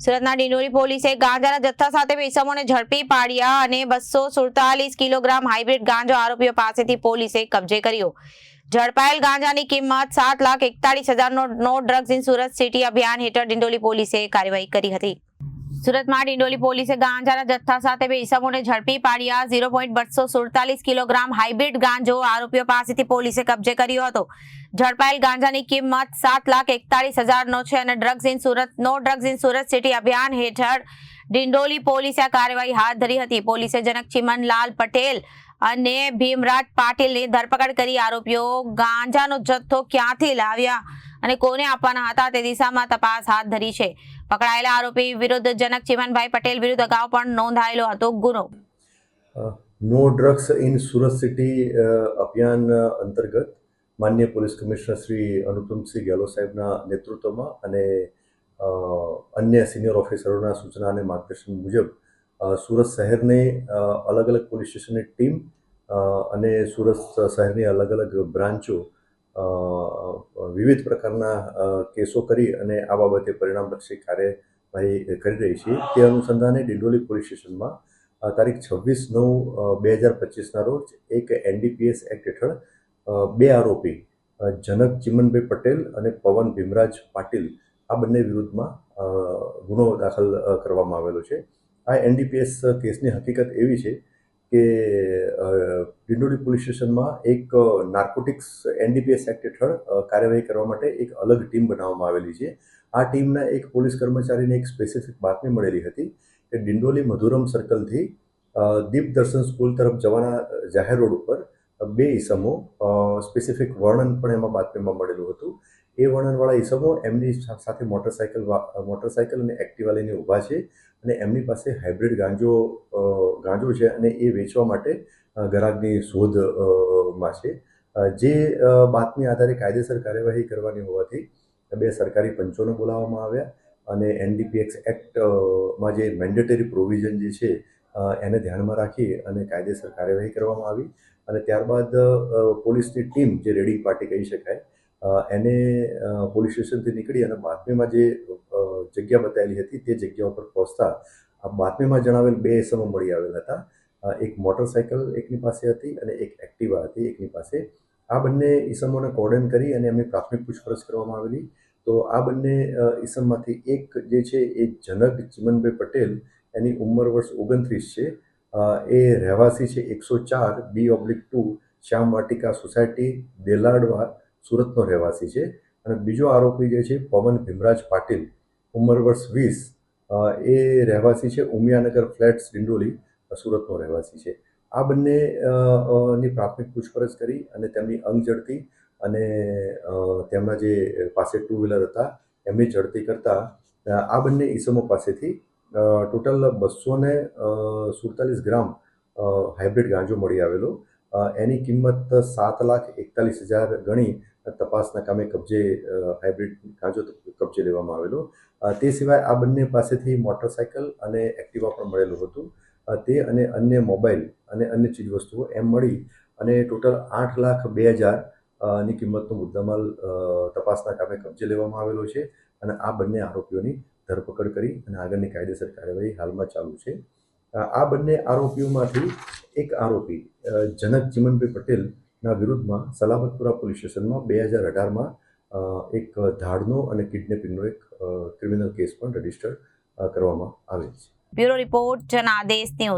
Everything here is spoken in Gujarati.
સુરતના ડિંડોલી પોલીસે ગાંજાના જથ્થા સાથે બે ઇસમોને ઝડપી પાડ્યા અને 247 કિલોગ્રામ હાઇબ્રિડ ગાંજો આરોપીઓ પાસેથી પોલીસે કબજે કર્યો। ઝડપાયેલ ગાંજાની કિંમત 7,41,000નો નો ડ્રગ્સ ઇન સુરત સિટી અભિયાન હેઠળ ડિંડોલી પોલીસે કાર્યવાહી કરી હતી। સુરતમાં ડિંડોલી પોલીસે ગાંજાના જથ્થા સાથે બે ઇસમોને ઝડપી પાડ્યા। 0.247 કિલોગ્રામ હાઇબ્રિડ ગાંજો આરોપીઓ પાસેથી પોલીસે કબજે કર્યો હતો। ઝડપાયેલ ગાંજાની કિંમત 7,41,000નો છે અને ડ્રગ્સ ઇન સુરત સિટી અભિયાન હેઠળ ડિંડોલી પોલીસે આ કાર્યવાહી હાથ ધરી હતી। પોલીસે જનક ચિમનલાલ પટેલ અને ભીમરાજ પાટીલની ધરપકડ કરી આરોપીઓ ગાંજાનો જથ્થો ક્યાંથી લાવ્યા અને કોને આપવાના હતા તે દિશામાં તપાસ હાથ ધરી છે। પકડાયેલા આરોપી વિરુદ્ધ જનક ચિમનભાઈ પટેલ વિરુદ્ધ અગાઉ પણ નોંધાયેલો હતો ગુનો। No drugs in Surat city અભિયાન અંતર્ગત માનનીય પોલીસ કમિશનર શ્રી અનુપમસિંહ ગેહલોત સાહેબના નેતૃત્વમાં અને અન્ય સિનિયર ઓફિસરોના સૂચના અને માર્ગદર્શન મુજબ સુરત શહેરની અલગ અલગ પોલીસ સ્ટેશનની ટીમ અને સુરત શહેરની અલગ અલગ બ્રાન્ચો વિવિધ પ્રકારના કેસો કરી અને આ બાબતે પરિણામલક્ષી કાર્યવાહી કરી રહી છે। તે અનુસંધાને ડિંડોલી પોલીસ સ્ટેશનમાં તારીખ 26/9/2025ના રોજ એક NDPS એક્ટ હેઠળ બે આરોપી જનક ચિમનભાઈ પટેલ અને પવન ભીમરાજ પાટીલ આ બંને વિરુદ્ધમાં ગુનો દાખલ કરવામાં આવેલો છે। આ NDPS કેસની હકીકત એવી છે કે ડિંડોલી પોલીસ સ્ટેશનમાં એક નાર્કોટિક્સ NDPS એક્ટ હેઠળ કાર્યવાહી કરવા માટે એક અલગ ટીમ બનાવવામાં આવેલી છે। આ ટીમના એક પોલીસ કર્મચારીને એક સ્પેસિફિક બાતમી મળેલી હતી કે ડિંડોલી મધુરમ સર્કલથી દીપ દર્શન સ્કૂલ તરફ જવાના જાહેર રોડ ઉપર બે ઈસમો સ્પેસિફિક વર્ણન પણ એમાં બાતમીમાં મળેલું હતું। એ વર્ણનવાળા ઈસમો એમની સાથે મોટરસાયકલ અને એક્ટિવા લઈને ઊભા છે અને એમની પાસે હાઇબ્રિડ ગાંજો છે અને એ વેચવા માટે ગ્રાહકની શોધમાં છે। જે બાતમી આધારે કાયદેસર કાર્યવાહી કરવાની હોવાથી બે સરકારી પંચોને બોલાવવામાં આવ્યા અને NDPS એક્ટમાં જે મેન્ડેટરી પ્રોવિઝન જે છે એને ધ્યાનમાં રાખી અને કાયદેસર કાર્યવાહી કરવામાં આવી અને ત્યારબાદ પોલીસની ટીમ જે રેડિંગ પાર્ટી કહી શકાય એને પોલીસ સ્ટેશનથી નીકળી અને બાતમીમાં જે જગ્યા બતાવેલી હતી તે જગ્યા ઉપર પહોંચતા આ બાતમીમાં જણાવેલ બે ઇસમો મળી આવેલ હતા। એક મોટરસાયકલ એકની પાસે હતી અને એક એક્ટિવા હતી એકની પાસે। આ બંને ઇસમોને કોર્ડન કરી અને એમની પ્રાથમિક પૂછપરછ કરવામાં આવેલી તો આ બંને ઇસમમાંથી એક જે છે એ જનક ચિમનભાઈ પટેલ એની ઉંમર વર્ષ 29 છે। એ રહેવાસી છે 104B/2 શ્યામ વાટિકા સોસાયટી દેલાડવા સુરતનો રહેવાસી છે અને બીજો આરોપી જે છે પવન ભીમરાજ પાટીલ ઉંમર વર્ષ 20 એ રહેવાસી છે ઉમિયાનગર ફ્લેટ્સ ડિંડોલી સુરતનો રહેવાસી છે। આ બંને ની પ્રાથમિક પૂછપરછ કરી અને તેમની અંગ ઝડપી અને તેમના જે પાસે ટુ વ્હીલર હતા એમની ઝડપી કરતા આ બંને ઈસમો પાસેથી ટોટલ 247 ગ્રામ હાઇબ્રિડ ગાંજો મળી આવેલો। એની કિંમત 7,41,000 ગણી તપાસના કામે હાઇબ્રિડ ગાંજો કબજે લેવામાં આવેલો। તે સિવાય આ બંને પાસેથી મોટરસાયકલ અને એક્ટિવા પણ મળેલું હતું। તે અને અન્ય મોબાઈલ અને અન્ય ચીજવસ્તુઓ એમ મળી અને ટોટલ 8,02,000 ની કિંમતનો મુદ્દામાલ તપાસના કામે કબજે લેવામાં આવેલો છે અને આ બંને આરોપીઓની ધરપકડ કરી અને આગળની કાયદેસર કાર્યવાહી હાલમાં ચાલુ છે। આ બંને આરોપીઓમાંથી એક આરોપી જનક ચિમનભાઈ પટેલના વિરુદ્ધમાં સલાબતપુરા પોલીસ સ્ટેશનમાં 2018માં એક ધાડનો અને કિડનેપિંગનો એક ક્રિમિનલ કેસ પણ રજીસ્ટર કરવામાં આવેલ છે। Bureau report Janadesh news.